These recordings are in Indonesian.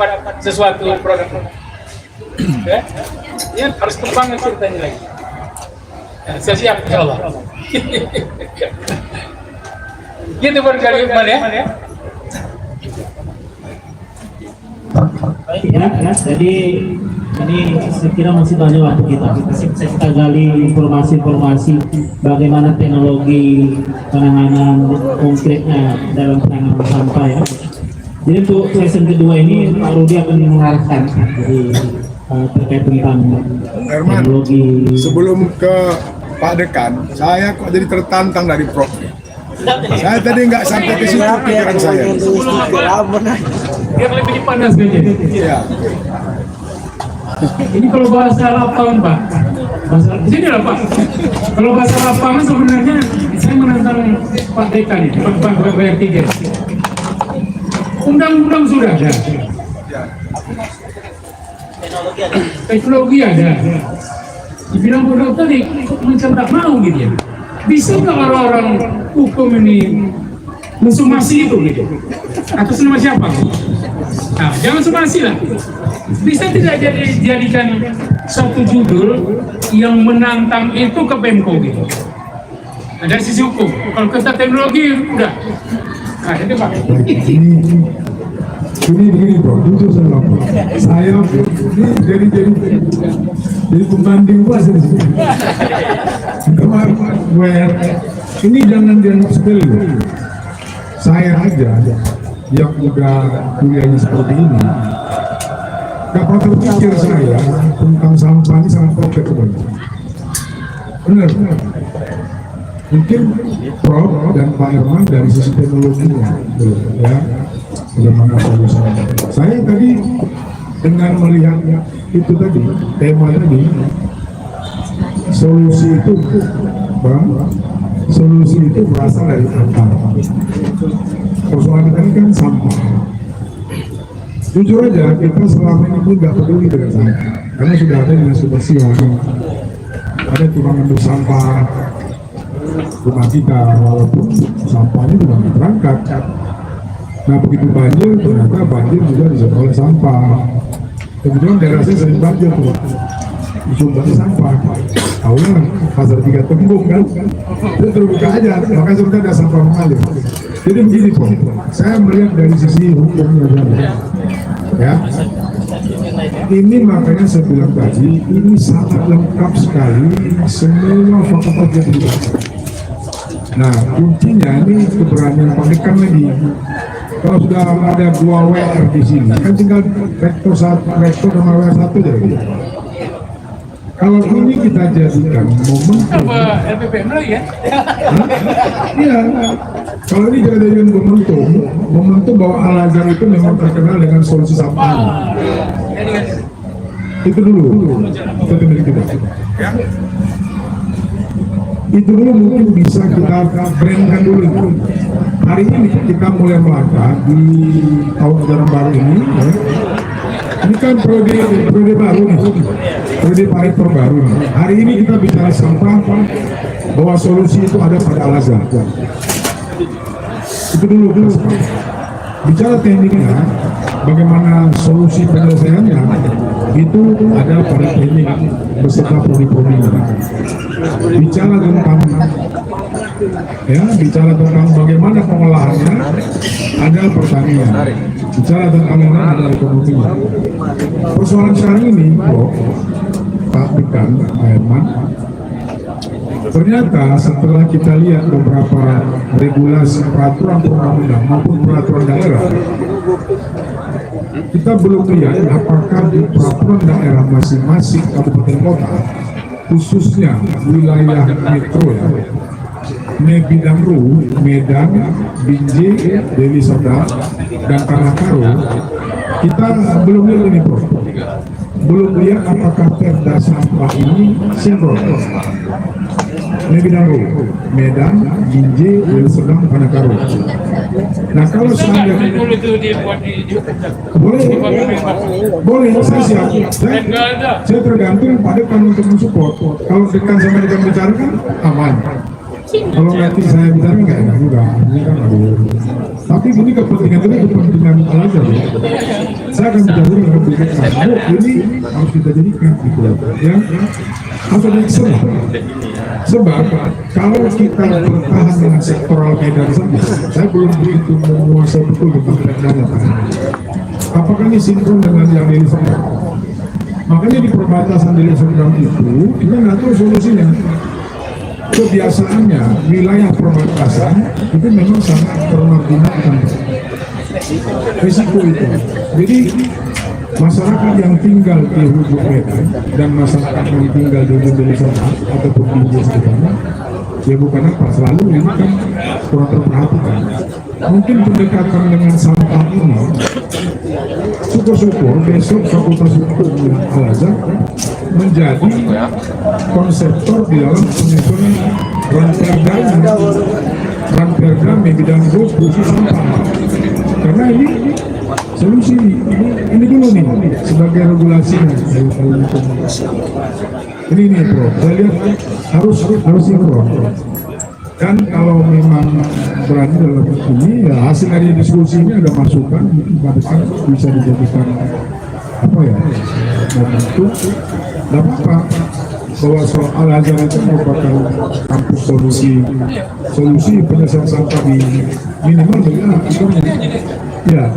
dapat sesuatu produk. Ya, ya harus kembang ceritanya lagi. Ya, saya siap insyaallah. Gitu barangkali mana ya? Baik ya, jadi ini saya kira masih banyak waktu kita gali informasi bagaimana teknologi penanganan konkretnya dalam penanganan sampah ya. Jadi untuk sesi kedua ini Pak Rudi akan mengarahkan jadi terkait tentang teknologi. Sebelum ke Pak Dekan, saya kok jadi tertantang dari Prof. Saya tadi nggak sampai ke situ pikiran saya. Biar lebih panas kayaknya. Ya. Ini kalau bahasa lapangan Pak, bahasa sini lah Pak. Kalau bahasa lapangan sebenarnya saya menantang Pak Dekan ini, Pak BR3. Undang-undang sudah ada, teknologi ada. Dibilang bodoh tadi, macam tak mau gitu ya. Bisa nggak orang-orang hukum ini mensumasi itu gitu? Atau nama siapa? Nah, jangan sumasi lah. Bisa tidak dijadikan satu judul yang menantang itu ke Pemko gitu. Nah, dari sisi hukum, kalau kita teknologi udah. Nah, jadi Pak. Ini begini Bro, jujur saya ini jadi pembanding puasa di sini. Kemarin ini jangan dianggap sepele. Saya aja yang udah kuliahnya seperti ini, gak pernah terpikir saya tentang sampah ini sangat kompleks. Benar. Mungkin Prof dan Pak Herman dari sisi teknologinya, ya, bagaimana solusinya. Saya tadi dengan melihat itu tadi, tema tadi, solusi itu, Bang, solusi itu berasal dari akar. Persoalan kita ini kan sampah. Jujur aja, kita selama ini pun nggak peduli dengan sampah, karena sudah ada yang sudah siap, ada tukang ngambil sampah rumah kita, walaupun sampahnya juga nggak berangkat. Nah begitu banjir, ternyata banjir juga disebabkan oleh sampah. Kemudian daerah saya sering banjir tuh, sumbernya sampah. Tahunya pasar 3 Tembung kan, itu terbuka aja, makanya sebenarnya ada sampah mengalir. Jadi begini Pak, saya melihat dari sisi hukumnya ya. Ini makanya saya bilang tadi, ini sangat lengkap sekali semua fakta yang dibaca. Nah kuncinya ini keberanian Pak Dekan lagi. Kalau sudah ada 2 WR di sini, kan tinggal rektor sama WR1 jadi. Kalau ini kita jadikan momentum. Apa LPPM lagi ya? Iya. Kalau ini kita jadikan momentum bahwa Al-Azhar itu memang terkenal dengan solusi sampah. Itu dulu. Itu dulu mungkin bisa kita brandkan dulu. Hari ini kita mulai melangkah di tahun ajaran baru ini. Ya. Ini kan periode baru nih, periode Pak baru. Hari ini kita bicara sampah, bahwa solusi itu ada pada Al-Azhar. Itu dulu. Bicara tekniknya, bagaimana solusi penyelesaiannya, itu ada pada teknik beserta prodi-prodinya. Bicara tentang bagaimana pengolahannya, ada pertanian. Bicara tentang ada ekonominya. Persoalan sekarang ini, Pak Dekan, Pak Herman, ternyata setelah kita lihat beberapa regulasi peraturan perundang-undang maupun peraturan daerah, kita belum lihat apakah di peraturan daerah masing-masing kabupaten kota, khususnya wilayah metro ya, Bidangru, Medan, Binjai, Deli Serdang, dan Tanahkaro, kita belum lihat ini Bro. Belum lihat apakah perda sampah ini sinkron. Bidangru, Medan, Binjai, Deli Serdang, Tanahkaro. Nah kalau seandainya boleh saya siap. Saya tergantung pada kan untuk mensupport. Kalau Dekan sama Dekan bicara kan aman. Kalau nanti saya bicara nggak enak juga, ini kan aduh. Tapi ini kepentingan Al-Azhar ya. Saya akan bicara dengan kepentingan ini harus kita jadikan gitu ya. Harus ada sebab kalau kita bertahan dengan sektoral Medan saja, saya belum begitu menguasai betul tentang Medan. Apakah ini sinkron dengan yang Deli Serdang? Makanya di perbatasan Deli Serdang itu kita nggak tahu solusinya. Kebiasaannya wilayah perbatasan itu memang sangat termarginalkan risiko itu. Jadi masyarakat yang tinggal di hujung Medan dan masyarakat yang tinggal di hujung Deli Serdang ataupun di sekitarnya, ya bukan apa, selalu ini kan kurang terperhatikan. Mungkin pendekatan dengan sampah ini, syukur-syukur besok Fakultas Hukum Al-Azhar menjadi konseptor di dalam penyusunan ranperda bidang khusus sampah. Karena ini solusi ini dulu nih sebagai regulasinya. Ini Prof, saya lihat harus sinkron. Dan kalau memang berani dalam ini, ya hasil dari diskusi ini ada masukan, mungkin bisa dijadikan apa ya, momentum. Tidak apa-apa bahwa soal Al-Azhar itu merupakan kampus solusi penyelesaian sampah di minimal dengan ya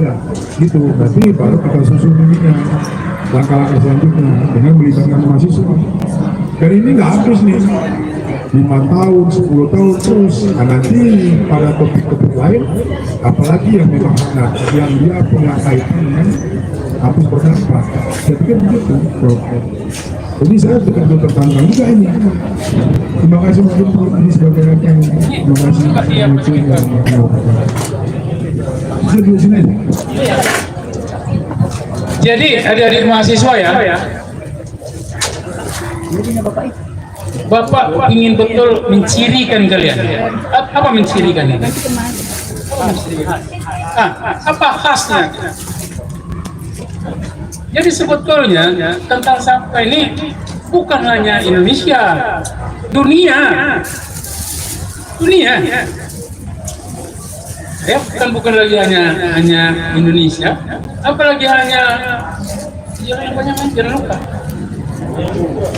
gitu. Berarti baru kita susun ininya langkah-langkah selanjutnya dengan melibatkan mahasiswa. Dan ini nggak habis nih. 5 tahun, 10 tahun terus. Nah, nanti pada topik-topik lain, apalagi yang memang yang dia punya kaitan dengan hapus berdampak. Saya pikir begitu, Prof. Jadi saya betul-betul tertantang juga ini. Terima kasih mungkin ini sebagai yang terima kasih yang bisa di sini aja. Jadi adik-adik mahasiswa ya, Bapak ingin betul mencirikan kalian. Apa mencirikan ini? Apa khasnya? Jadi sebetulnya tentang sampah ini bukan hanya Indonesia, dunia. Ya, bukan lagi hanya Indonesia, apalagi hanya yang banyak jalan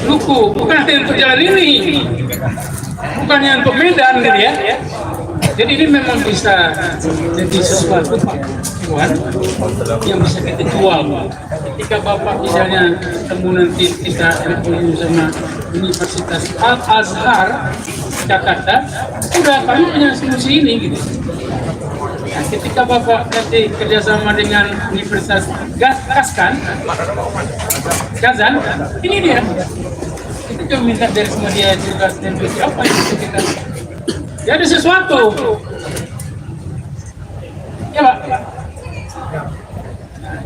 luku, bukan hanya untuk jalan ini, bukannya untuk Medan gitu ya. Jadi ini memang bisa jadi sesuatu yang bisa kita jual. Ketika Bapak misalnya ketemu nanti kita berkunjung sama Universitas Al-Azhar Jakarta, udah kami punya solusi ini gitu. Nah, ketika Bapak nanti kerjasama dengan Universitas Kazan, ini dia. Kita cuma minta dari semua dia juga dan apa yang bisa kita. Ya ada sesuatu. Ya Pak.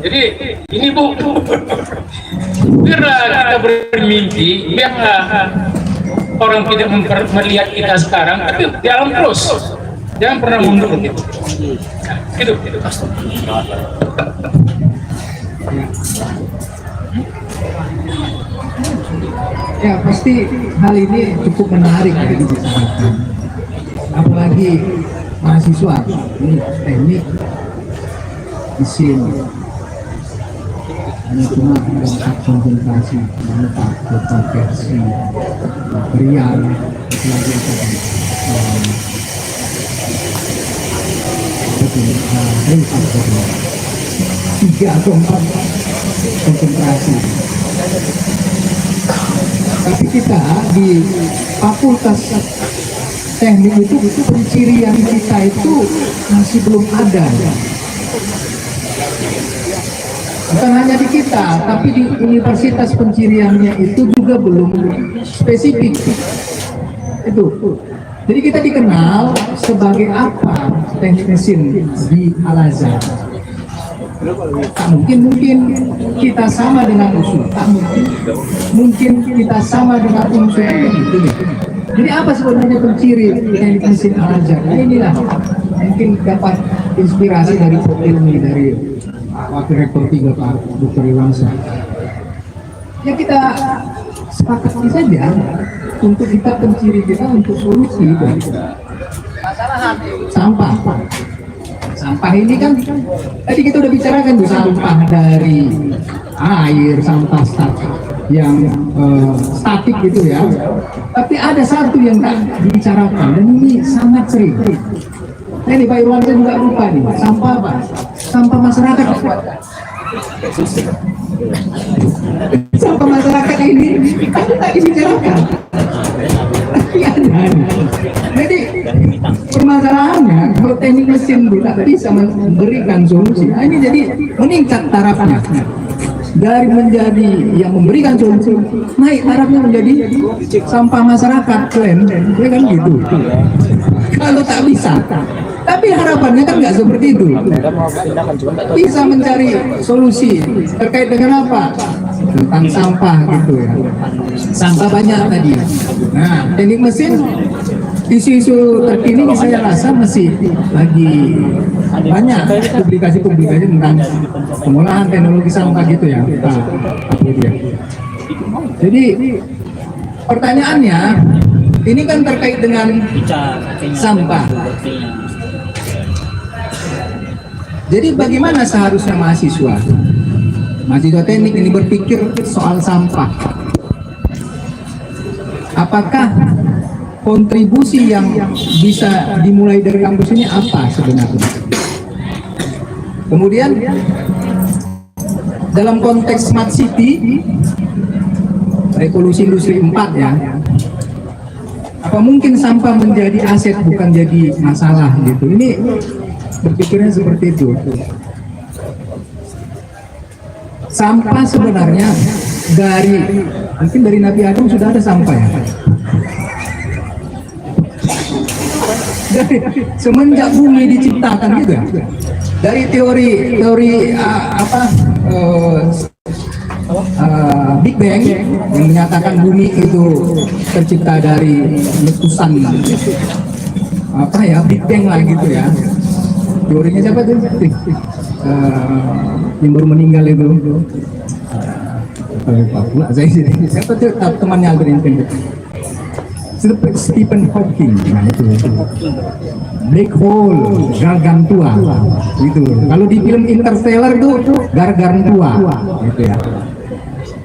Jadi ini Bu, biarlah kita bermimpi, biarlah orang tidak melihat kita sekarang, tapi jalan terus, jangan pernah mundur gitu. Gitu. Ya pasti hal ini cukup menarik ya dibicarakan. Apalagi mahasiswa ini teknik mesin hanya cuma dapat konsentrasi menetap versi material apalagi tiga atau 4 konsentrasi. Tapi kita di fakultas teknik itu pencirian kita itu masih belum ada. Bukan hanya di kita, tapi di universitas penciriannya itu juga belum spesifik. Itu. Jadi kita dikenal sebagai apa teknik mesin di Al-Azhar. Mungkin kita sama dengan usul, mungkin kita sama dengan unsur itu. Jadi apa sebenarnya penciri teknik mesin Al-Azhar? Nah inilah mungkin dapat inspirasi dari ilmu dari Wakil Rektor 3 Pak Dr. Iwansa. Ya kita sepakati saja untuk kita penciri kita untuk solusi dari sampah. sampah ini kan tadi kita udah bicarakan tuh, sampah dari air, sampah yang statik gitu ya. Tapi ada satu yang tak dibicarakan dan ini sangat sering. Nah, ini Pak Irwan, saya juga lupa nih, sampah apa? Sampah masyarakat. Sampah masyarakat ini kan tak dibicarakan. Tapi ada. Jadi permasalahannya kalau teknik mesin tidak bisa memberikan solusi. Nah, ini jadi meningkat tarafnya. Dari menjadi yang memberikan solusi, naik tarafnya menjadi sampah masyarakat, klaim, ya kan gitu. Kalau tak bisa, tapi harapannya kan nggak seperti itu. Bisa mencari solusi terkait dengan apa? Tentang sampah gitu ya. Sampah banyak tadi. Nah, teknik mesin, isu-isu terkini saya rasa masih lagi banyak publikasi-publikasi tentang pengolahan teknologi sampah gitu ya. Jadi pertanyaannya, ini kan terkait dengan sampah. Jadi bagaimana seharusnya mahasiswa teknik ini berpikir soal sampah? Apakah kontribusi yang bisa dimulai dari kampus ini apa sebenarnya? Kemudian dalam konteks smart city, revolusi industri 4 ya, apa mungkin sampah menjadi aset bukan jadi masalah gitu? Ini berpikirnya seperti itu. Sampah sebenarnya mungkin dari Nabi Adam sudah ada sampah ya. Semenjak bumi diciptakan juga, dari teori Big Bang yang menyatakan bumi itu tercipta dari letusan Big Bang lah gitu ya. Teorinya siapa tuh? Yang baru meninggal itu. Siapa tuh temannya Albert Einstein? Stephen Hawking. Nah, itu. Black hole, gargantua. Gitu. Kalau di film Interstellar itu gargantua, gitu ya.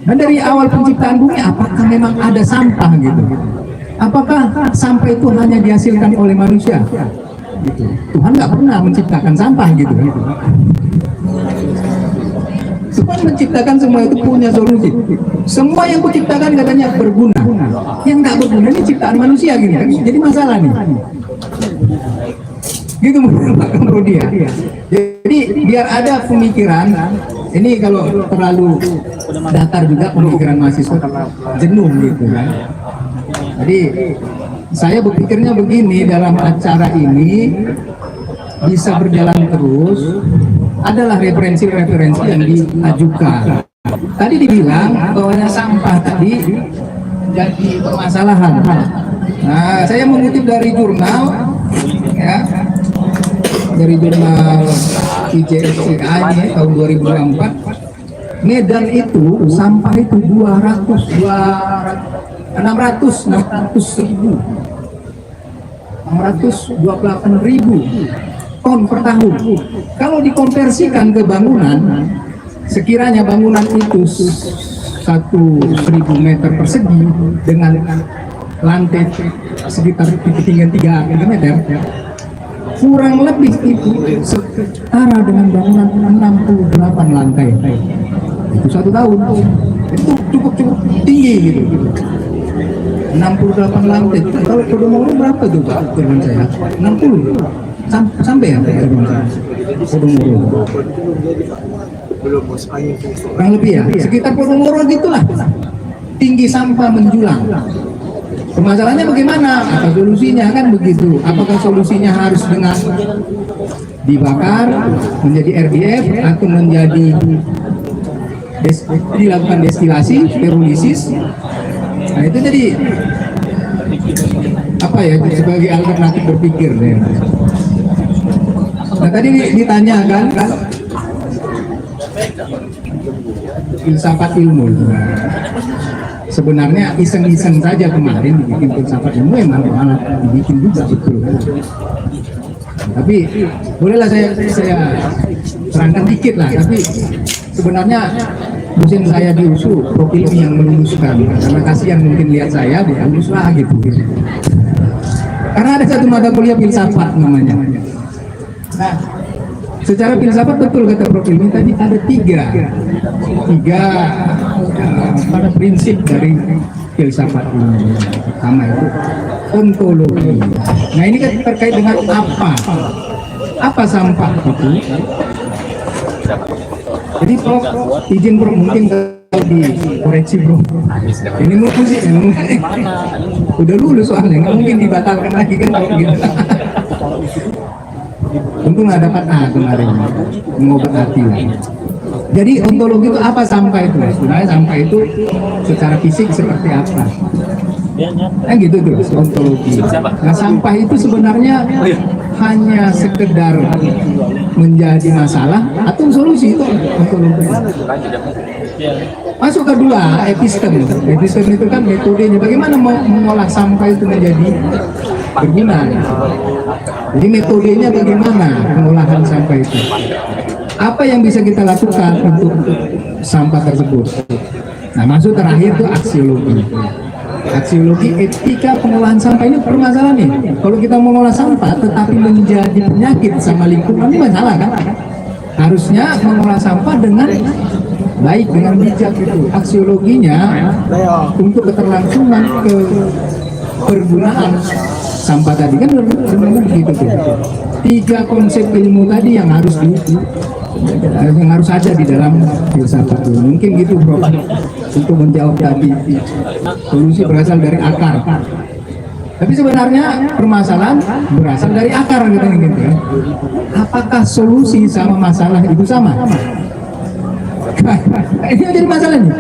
Dan dari awal penciptaan bumi, apakah memang ada sampah gitu? Apakah sampah itu hanya dihasilkan oleh manusia? Gitu. Tuhan nggak pernah menciptakan sampah gitu. Tuhan menciptakan semua itu punya solusi. Semua yang kuciptakan katanya berguna. Yang nggak berguna ini ciptaan manusia gitu. Jadi masalah nih. Gitu menurut dia. Jadi biar ada pemikiran. Ini kalau terlalu datar juga pemikiran mahasiswa jenuh gitu kan. Jadi saya berpikirnya begini, dalam acara ini bisa berjalan terus, adalah referensi-referensi yang diajukan. Tadi dibilang bahwa sampah tadi jadi permasalahan. Nah, saya mengutip dari jurnal, ya, dari jurnal IJSCA ini tahun 2004, Medan itu sampah itu 628.000 ton per tahun. Kalau dikonversikan ke bangunan, sekiranya bangunan itu 1.000 meter persegi dengan lantai sekitar ketinggian 3 meter, kurang lebih itu setara dengan bangunan 68 lantai. Itu 1 tahun. Itu cukup tinggi gitu. 68 lantai. Kalau Podomoro berapa tuh Pak? Teman saya 60 sampai ya teman saya. Podomoro. Kurang lebih ya. Sekitar Podomoro gitulah. Tinggi sampah menjulang. Permasalahannya bagaimana? Apa solusinya kan begitu? Apakah solusinya harus dengan dibakar menjadi RDF atau menjadi dilakukan destilasi, pirolisis? Nah itu jadi apa ya, sebagai alternatif berpikir ya. Nah tadi ditanyakan kan filsafat ilmu. Sebenarnya iseng-iseng saja kemarin dibikin filsafat ilmu, memang malah dibikin juga betul. Tapi bolehlah saya terangkan dikit lah. Tapi sebenarnya dosen saya di USU profil yang meluluskan, karena kasihan mungkin lihat saya dia lulus lah gitu. Karena ada satu mata kuliah filsafat namanya. Nah, secara filsafat betul kata Prof. Ilmi tadi ada tiga pada prinsip dari filsafat ini. Pertama itu ontologi. Nah ini kan terkait dengan apa sampah itu. Jadi Prof, izin Prof mungkin dikoreksi Bro. Ini musik udah lulus soalnya, nggak mungkin dibatalkan lagi kan kalau gitu. Untung nggak dapat A kemarin, mengobati lah. Jadi ontologi itu apa sampah itu? Sebenarnya sampah itu secara fisik seperti apa? Nah gitu tuh ontologi. Nah sampah itu sebenarnya hanya sekedar menjadi masalah atau solusi itu ontologi. Masuk kedua, episteme. Episteme itu kan metodenya bagaimana mengolah sampah itu menjadi berguna. Jadi metodenya bagaimana pengolahan sampah itu? Apa yang bisa kita lakukan untuk sampah tersebut? Nah, masuk terakhir itu aksiologi. Aksiologi etika pengolahan sampah ini permasalahan nih. Kalau kita mengolah sampah tetapi menjadi penyakit sama lingkungan ini masalah kan? Harusnya mengolah sampah dengan baik, dengan bijak itu. Aksiologinya untuk keterlangsungan kebergunaan sampah tadi kan sebenarnya begitu tuh. Tiga konsep ilmu tadi yang harus ada di dalam filsafat itu. Mungkin gitu Bro untuk menjawab tadi. Solusi berasal dari akar. Tapi sebenarnya permasalahan berasal dari akar gitu ya. Apakah solusi sama masalah itu sama? Ini jadi masalah nih.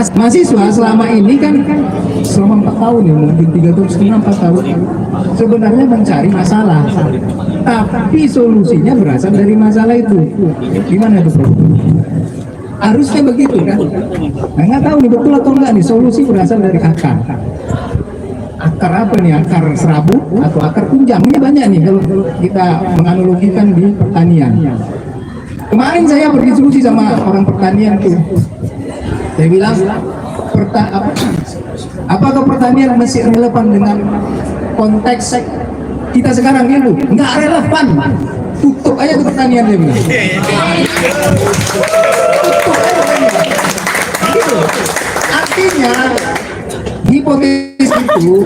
Mahasiswa selama ini kan selama 4 tahun ya, mungkin 3 tahun setengah 4 tahun sebenarnya mencari masalah, tapi solusinya berasal dari masalah itu. Gimana itu Bro? Harusnya begitu kan? Nah, nggak tahu nih betul atau enggak nih, solusi berasal dari akar. Akar apa nih? Akar serabut atau akar tunjang? Ini banyak nih kalau kita menganalogikan di pertanian. Kemarin saya berdiskusi sama orang pertanian tuh. Saya bilang, apakah pertanian masih relevan dengan konteks kita sekarang gitu? Nggak relevan. Tutup aja ke pertanian dia bilang. Tutup aja pertanian. Gitu. Artinya hipotesis itu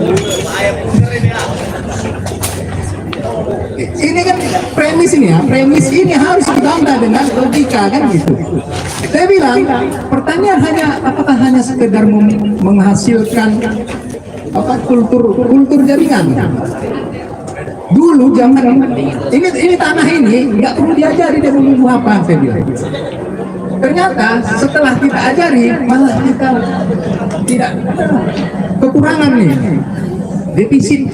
ini kan premis ini ya, premis ini harus ditambah dengan logika kan gitu. Saya bilang pertanyaan apakah hanya sekedar menghasilkan kultur jaringan. Dulu zaman ini tanah ini nggak perlu diajari dia menumbuh apa, saya bilang. Ternyata setelah kita ajari malah kita tidak kekurangan nih, defisit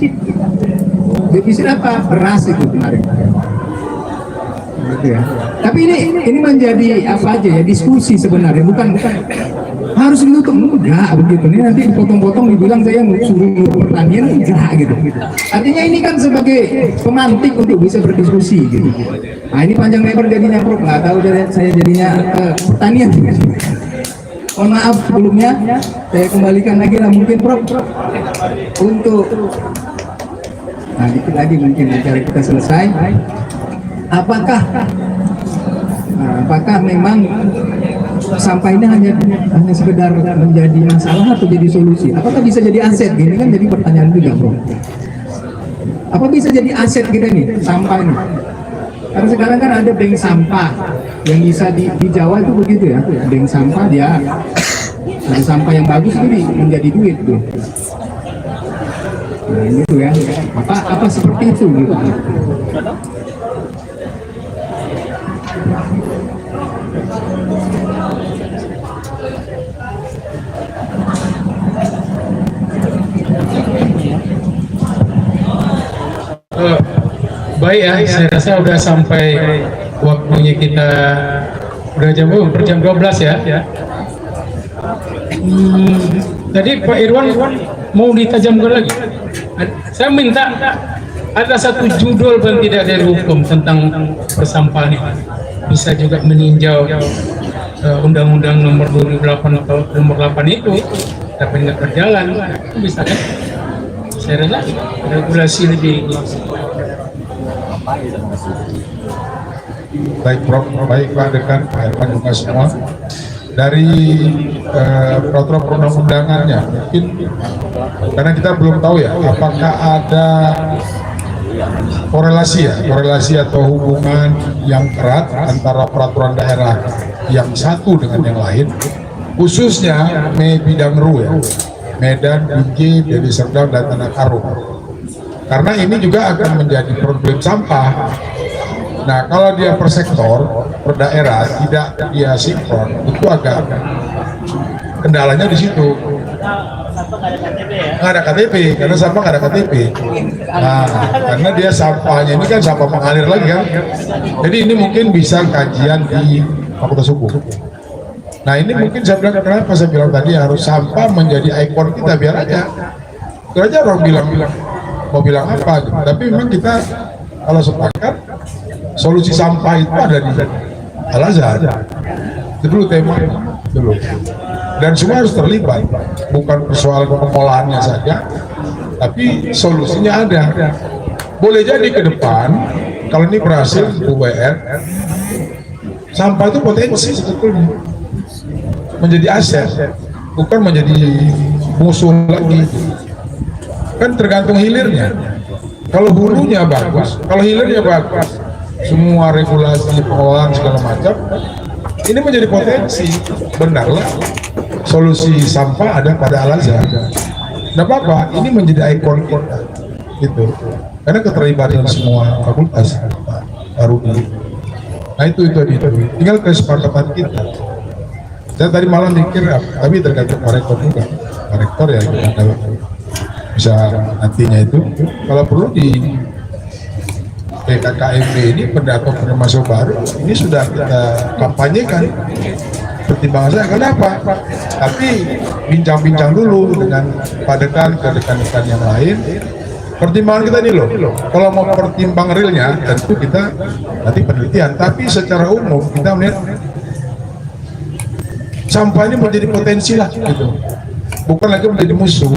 apa? Beras itu kemarin. Gitu ya. Tapi ini menjadi apa aja ya, diskusi sebenarnya, bukan harus ditutup, enggak begitu. Ini nanti dipotong-potong dibilang saya suruh pertanian, enggak gitu. Artinya ini kan sebagai pemantik untuk bisa berdiskusi gitu. Nah ini panjang lebar jadinya Prof, nggak tahu saya jadinya pertanian. Mohon maaf sebelumnya, saya kembalikan lagi lah mungkin Prof untuk dikit lagi mungkin acara kita selesai. Apakah memang sampah ini hanya sekedar menjadi masalah atau jadi solusi? Apakah bisa jadi aset? Ini kan jadi pertanyaan juga Bro. Apa bisa jadi aset kita nih sampah ini? Karena sekarang kan ada bank sampah yang bisa di Jawa itu begitu ya. Bank sampah dia ada sampah yang bagus itu menjadi duit tuh. Nah, gitu ya. Apa seperti itu gitu. Baik ya, saya rasa udah sampai waktunya kita, udah jam 12 ya. Tadi Pak Irwan mau ditajamkan lagi. Saya minta ada satu judul pun tidak dari hukum tentang persampahan ini. Bisa juga meninjau Undang-Undang nomor 28 atau nomor 8 itu, tapi nggak berjalan, itu bisa kan? Saya rasa regulasi lebih. Baik Prof, baik Pak Dekan, Pak juga semua. Dari peraturan perundang-undangannya, mungkin karena kita belum tahu ya, apakah ada korelasi atau hubungan yang erat antara peraturan daerah yang satu dengan yang lain, khususnya bidang RU ya, Medan, Binjai, Deli Serdang, dan Tanah Karo. Karena ini juga akan menjadi problem sampah. Nah, kalau dia per sektor, per daerah, tidak dia sinkron, itu agak kendalanya di situ. Nggak ada KTP, karena sampah nggak ada KTP. Nah, karena dia sampahnya ini kan sampah mengalir lagi kan. Jadi ini mungkin bisa kajian di Fakultas Hukum. Nah, ini mungkin saya bilang, kenapa saya bilang tadi harus sampah menjadi ikon kita, biar aja. Itu aja orang mau bilang apa gitu. Tapi memang kita kalau sepakat, solusi sampah itu ada di Al-Azhar. Itu dulu tema dulu. Dan semua harus terlibat, bukan persoalan pengolahannya saja, tapi solusinya ada. Boleh jadi ke depan, kalau ini berhasil UBR, sampah itu potensi sebetulnya menjadi aset, bukan menjadi musuh lagi. Kan tergantung hilirnya. Kalau hulunya bagus, kalau hilirnya bagus, semua regulasi pengolahan segala macam, ini menjadi potensi. Benarlah solusi sampah ada pada Al-Azhar. Nah, apa? Ini menjadi ikon kita, gitu. Karena keterlibatan semua fakultas baru di. Nah itu. Tinggal kesepakatan kita. Saya tadi malam mikir, tapi tergantung Pak Rektor juga. Pak Rektor ya bisa nantinya itu. Kalau perlu di PKKMB ini pendapat masuk baru ini sudah kita kampanyekan. Pertimbangan saya kenapa? Tapi bincang-bincang dulu dengan Pak Dekan ke dekan-dekan yang lain. Pertimbangan kita ini loh. Kalau mau pertimbang realnya, tentu kita nanti penelitian. Tapi secara umum kita melihat sampah ini menjadi potensi lah, gitu. Bukan lagi menjadi musuh.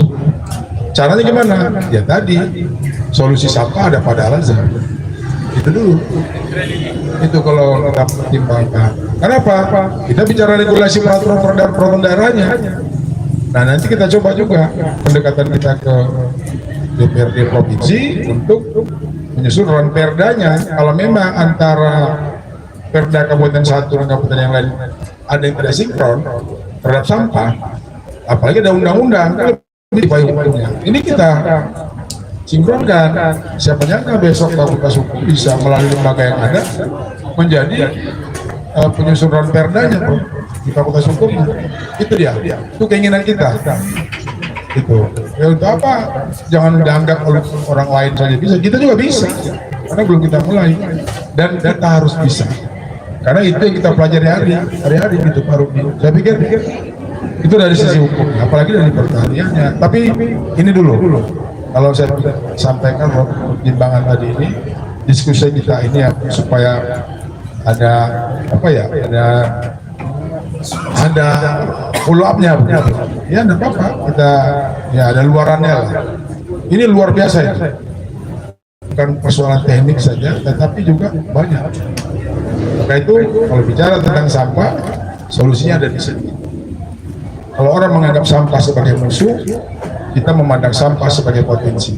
Caranya gimana? Ya tadi solusi sampah ada pada Al-Azhar. Itu dulu. Itu kalau kita pertimbangkan. Kenapa? Kita bicara regulasi peraturan daerahnya. Nah, nanti kita coba juga pendekatan kita ke DPRD provinsi untuk menyusun perdanya. Kalau memang antara perda kabupaten satu dan kabupaten yang lain ada yang tidak sinkron terhadap sampah, apalagi ada undang-undang, lebih payung hukumnya. Ini kita sinkronkan. Siapa nyangka besok Fakultas Hukum bisa melalui lembaga yang ada menjadi penyusunan perdanya di Fakultas Hukum. Itu dia, itu keinginan kita. Itu ya, untuk apa? Jangan dianggap oleh orang lain saja bisa, kita juga bisa, karena belum kita mulai. Dan kita harus bisa, karena itu yang kita pelajari hari-hari gitu Pak Rudi. Saya pikir itu dari sisi hukum, apalagi dari pertaniannya. Tapi ini dulu kalau saya sampaikan pertimbangan tadi ini, diskusi kita ini ya, supaya ada apa ya, ada follow up-nya, ya enggak apa-apa, kita ya ada luarannya lah. Ini luar biasa ya, bukan persoalan teknik saja, tetapi juga banyak. Maka itu kalau bicara tentang sampah, solusinya ada di sini. Kalau orang menganggap sampah sebagai musuh, kita memandang sampah sebagai potensi.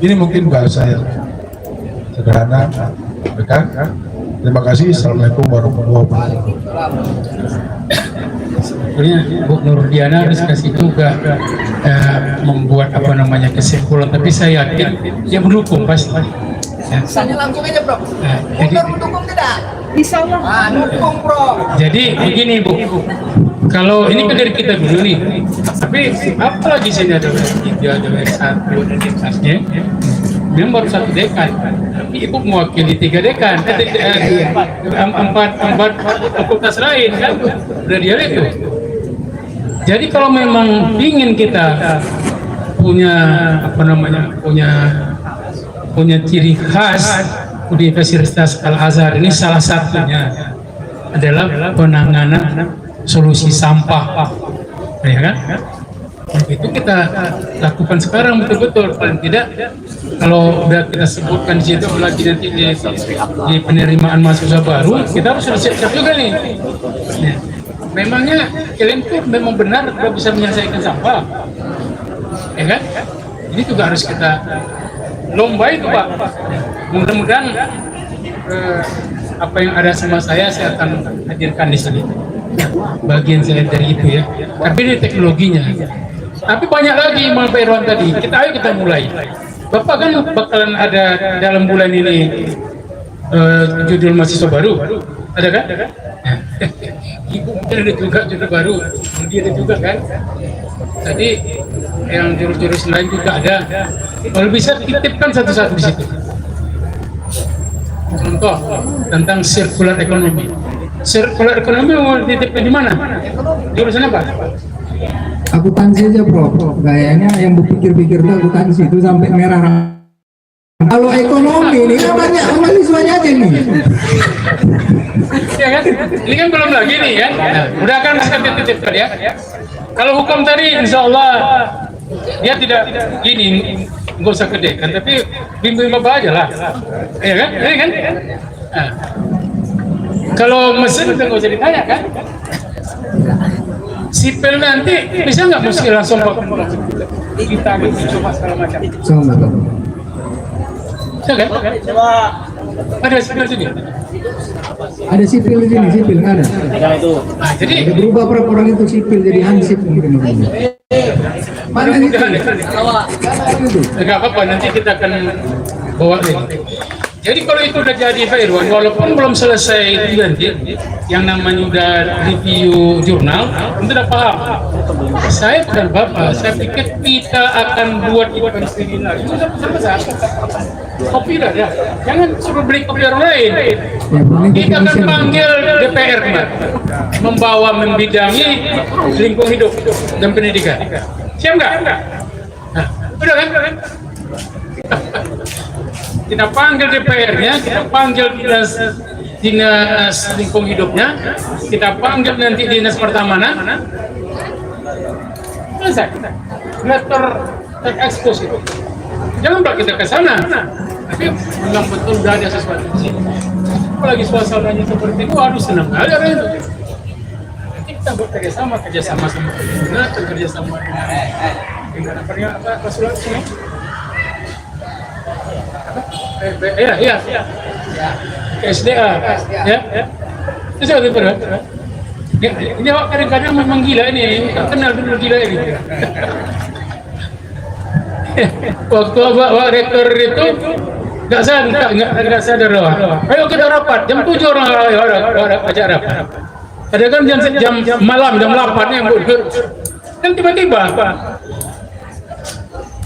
Ini mungkin bahasa yang sederhana, kan? Terima kasih. Assalamualaikum warahmatullahi wabarakatuh. Sebenarnya Bu Nurdiana diskusi juga membuat kesimpulan, tapi saya yakin dia mendukung pasti. Misalnya langsung aja bro. Jadi, Mendukung tidak? Bisa lah. Dukung bro. jadi begini Bu, kalau ini kan dari kita dulu nih, tapi apalagi sini ada S3, ada S1, ada S1-nya, dia baru 1 dekan, tapi Ibu mewakili 3 dekan, 4 fakultas lain kan, udah dia itu. Jadi kalau memang ingin kita punya punya punya ciri khas Universitas Al-Azhar ini salah satunya adalah penanganan solusi sampah, ya kan? Itu kita lakukan sekarang betul-betul, paling tidak kalau udah kita sebutkan di situ lagi nanti di penerimaan mahasiswa baru, kita harus siap-siap juga nih. Ya. Memangnya kalian tuh memang benar tidak bisa menyelesaikan sampah, ya kan? Ini juga harus kita lomba itu, Pak. Mudah-mudahan apa yang ada sama saya akan hadirkan di sini. Bagian saya dari itu ya. Tapi ini teknologinya. Tapi banyak lagi Pak Irwan tadi. Ayo kita mulai. Bapak kan bakalan ada dalam bulan ini judul mahasiswa baru. Ada kan? Ibu mungkin ada juga judul baru. Dia ada juga kan? Tadi yang jurus-jurus lain juga ada. Kalau bisa titipkan satu-satu di situ. Contoh tentang circular economy. Circular economy mau titipkan di mana? Jurusan apa? Akuntansi aja Prof. Gayanya yang berpikir-pikir tuh akuntansi itu sampai merah. Kalau ekonomi ini kan banyak mahasiswanya aja nih. Ya kan? Ini kan belum lagi nih kan? Nah, udah kan saya titipkan ya. Kalau hukum tadi insya Allah dia tidak gini, nggak usah gede kan, tapi bimbing bapak aja lah. Ya kan? Ya kan? Nah. Kalau mesin itu nggak usah ditanya kan? Sipil nanti bisa nggak mesti langsung kita coba segala macam. Sama Pak. Bisa kan? Ada sipil sini. Ada sipil di sini, sipil nggak ada. Nah, jadi Ada berubah berapa orang itu sipil jadi hansip mungkin. Mana itu? nggak apa-apa, nanti kita akan bawa ini. Jadi kalau itu udah jadi Pak Irwan, walaupun belum selesai nanti, yang namanya udah review jurnal, itu udah paham. Saya bukan Bapak, saya pikir kita akan buat event sendiri lagi. Itu besar. Kopi lah ya, jangan suruh beli kopi orang lain. Kita akan panggil DPR kemarin, membawa membidangi lingkungan hidup dan pendidikan. Siap nggak? Nah, udah kan? Kita panggil DPR-nya, kita panggil dinas lingkungan hidupnya, kita panggil nanti dinas pertamanan. Selesai. Nggak terekspos itu. Jangan pak kita ke sana, tapi memang betul udah ada sesuatu di sini. Apalagi suasananya seperti itu, aduh senang kali orang itu. Nanti kita bekerjasama sama pengguna, kerjasama dengan apa Sulawesi. Iya. SDA, ya. Itu saya betul. Ini awak kadang-kadang memang gila ini, tak kenal dulu gila ini. Waktu awak rektor itu nggak sadar loh. Ayo kita rapat jam 7 orang ajak rapat. Ada kan jam malam jam 8 yang dan tiba-tiba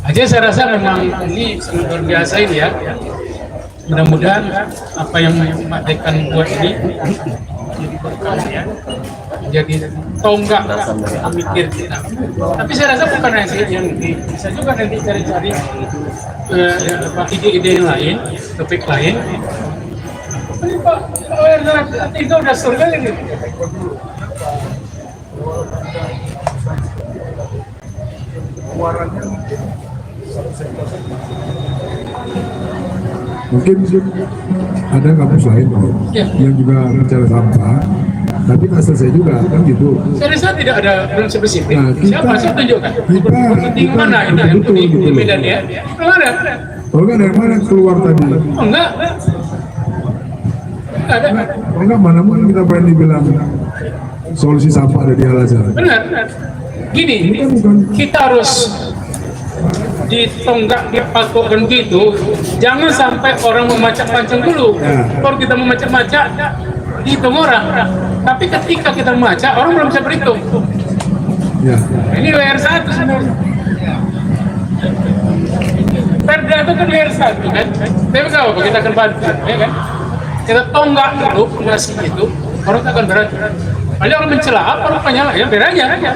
aja saya rasa memang ini sangat luar biasa ini ya. Mudah-mudahan apa yang Pak Dekan buat ini jadi tonggak mikir kita. Tapi saya rasa bukan hanya yang bisa juga nanti cari-cari ide-ide yang lain, topik lain. Ini Pak, itu udah surga ini. Mungkin ada kampus lain yang juga bicara sampah, tapi tak selesai juga kan gitu. Saya rasa tidak ada belum spesifik. Nah, Siapa sih tunjukkan? Di mana ini yang betul, di gitu. Medan ya? Belum ada. Oh enggak, dari mana keluar tadi? Oh enggak. Enggak ada. Oh enggak, mana mungkin kita berani bilang solusi sampah ada di Al-Azhar. Benar. Gini, kita harus ditonggak dipatokkan gitu, jangan sampai orang memacak-macak dulu. Kalau kita memacak-macak dihitung orang, tapi ketika kita memacak orang belum bisa berhitung. Ya. Ini WR1 sebenarnya. Perda itu kan WR1 kan, tapi kalau kita akan bantu, ya kan? Kita tonggak dulu ngasih itu, orang akan berani. Paling orang mencela apa rupanya lah, ya biar aja.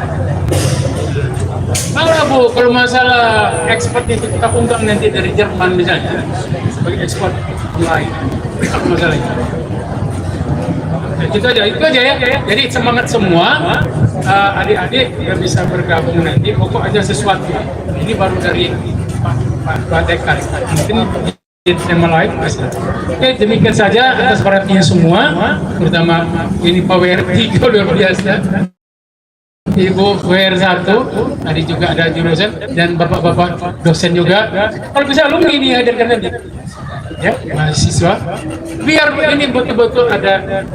Malah Bu, kalau masalah ekspor itu kita undang nanti dari Jerman misalnya sebagai ekspor lain. Apa masalahnya? Itu aja ya. Jadi semangat semua, adik-adik yang bisa bergabung nanti. Pokok aja sesuatu. Ini baru dari Pak Dekan. Mungkin tema lain. Oke, demikian saja atas perhatiannya semua, terutama ini Pak WR3 luar biasa. Ibu WR1, tadi juga ada jurusan dan bapak-bapak dosen juga. Kalau bisa alumni ini hadirkan nanti, ya mahasiswa. Biar ini betul-betul ada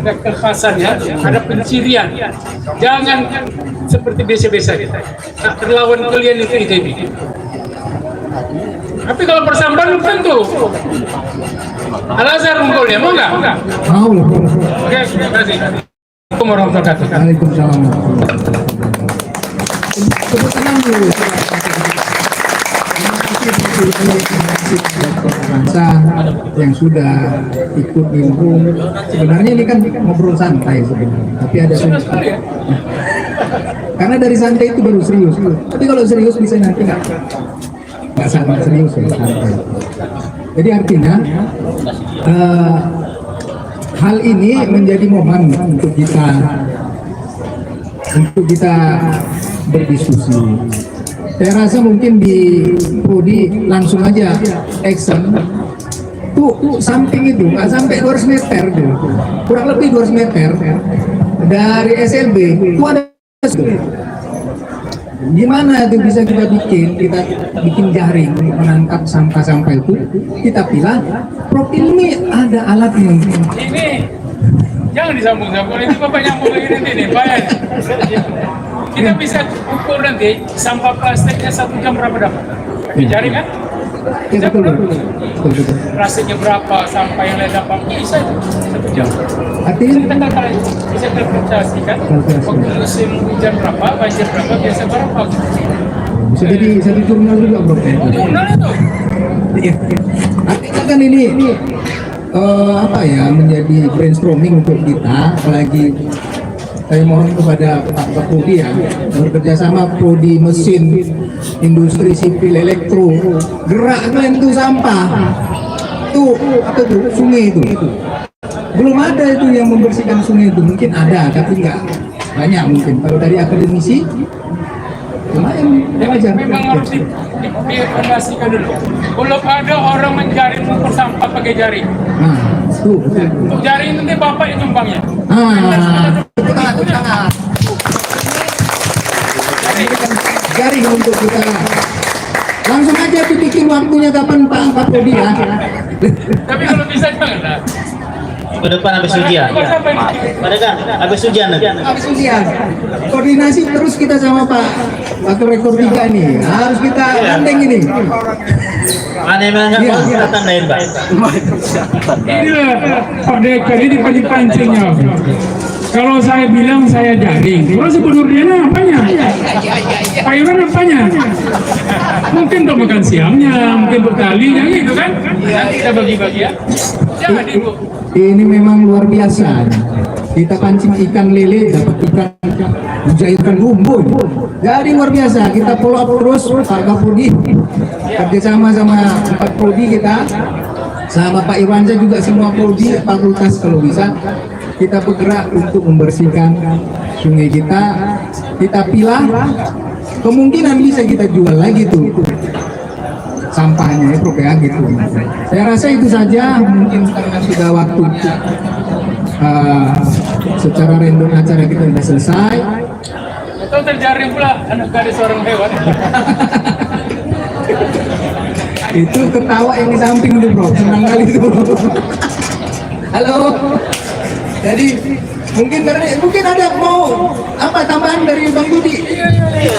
kekhasan ya, ada pencirian. Jangan seperti biasa-biasa kita. Nah, terlawan kalian itu ITB. Tapi kalau persampan belum tentu. Al-Azhar unggul ya, mau nggak? Mau lah. Oke, terima kasih. Assalamualaikum warahmatullahi wabarakatuh. Waalaikumsalam. Tepuk tangan dulu. Bangsa yang sudah ikut nimbrung. Sebenarnya ini kan ngobrol santai sebenarnya, tapi ada karena dari santai itu baru serius. Tapi kalau serius bisa nanti nggak sangat serius ya, santai. Jadi artinya hal ini menjadi momen untuk kita berdiskusi. Saya rasa mungkin di Prodi langsung aja action tuh samping itu nggak sampai 200 meter tuh, kurang lebih 200 meter dari SLB itu ada. Gimana itu bisa kita bikin jaring menangkap sampah-sampah itu, kita pilih profil ini ada alatnya. Ini jangan disambung-sambung, itu bapak nyambung lagi nanti nih, bayar. Kita bisa ukur nanti sampah plastiknya 1 jam berapa dapat? Jaring kan? Ya, betul. Plastiknya berapa, sampah yang lain dapat, bisa 1 jam. Artinya Kita bisa terkalkulasikan, waktu musim hujan berapa, banjir berapa, biasa berapa. bisa jadi satu jurnal juga bro. Jurnal itu. Iya. Artinya kan ini apa ya, menjadi brainstorming untuk kita, apalagi saya mohon kepada Pak Prodi ya, bekerja sama Prodi Mesin Industri Sipil Elektro, gerakkan itu sampah tuh apa tuh sungai itu, belum ada itu yang membersihkan sungai itu. Mungkin ada tapi nggak banyak mungkin. Kalau dari akademisi lumayan wajar. Memang harus diinformasikan dulu. Belum ada orang menjaring mengukur sampah pakai jaring. Nah, tuh betul. Untuk jaring nanti bapak yang nyumbangnya. Jaring untuk kita langsung aja dibikin waktunya kapan Pak Prodi ya. Tapi kalau bisa jangan lah. Ke depan habis ujian. Pada kan habis ujian nanti. Habis ujian koordinasi terus kita sama Pak Wakil Rektor 3 nih, harus kita gandeng ini. Mana yang nggak mau kita tandain Pak. Inilah Pak Dekan ini pancing-pancingnya. Kalau saya bilang saya jaring, kalau sebenarnya apanya? Pak Iwan apanya? Mungkin untuk makan siangnya, mungkin untuk talinya gitu kan? Nanti kita bagi-bagi ya. Jangan ibu. Ini memang luar biasa. Kita pancing ikan lele, dapat ikan bumbu. Jadi luar biasa. Kita follow up terus Pak Kapolri, kerjasama sama Pak Prodi kita, sama Pak Irwansyah juga, semua prodi fakultas kalau bisa kita bergerak untuk membersihkan sungai kita. Kita pilah, kemungkinan bisa kita jual lagi tuh sampahnya ya, gitu. Saya rasa itu saja, mungkin karena sudah waktu secara random acara kita sudah selesai. Atau terjaring pula anak gadis seorang hewan. Itu ketawa yang di samping tuh bro, senang kali itu bro. Halo. Jadi mungkin ada mau apa tambahan dari Bang Budi?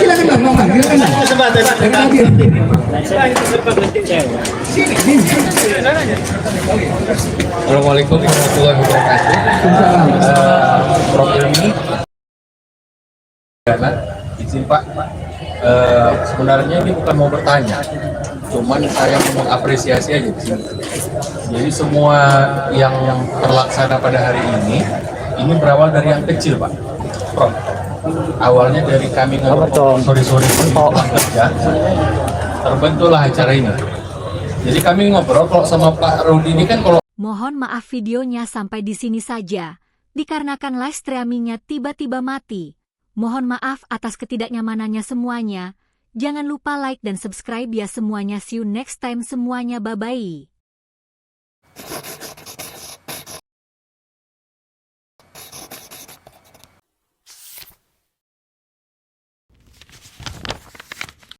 Silakan Bang, silakan Bang. Kesempatan. Sini. Assalamualaikum warahmatullahi wabarakatuh. Program ini izin Pak, sebenarnya ini bukan mau bertanya, cuman saya mau mengapresiasi aja di sini. Jadi semua yang terlaksana pada hari ini berawal dari yang kecil Pak, Prof. awalnya dari kami ngobrol sore-sore kerja, terbentuklah acara ini. Jadi kami ngobrol kalau sama Pak Rudi ini kan kalau Mohon maaf videonya sampai di sini saja, dikarenakan live streamingnya tiba-tiba mati. Mohon maaf atas ketidaknyamanannya semuanya. Jangan lupa like dan subscribe ya semuanya. See you next time semuanya, bye-bye.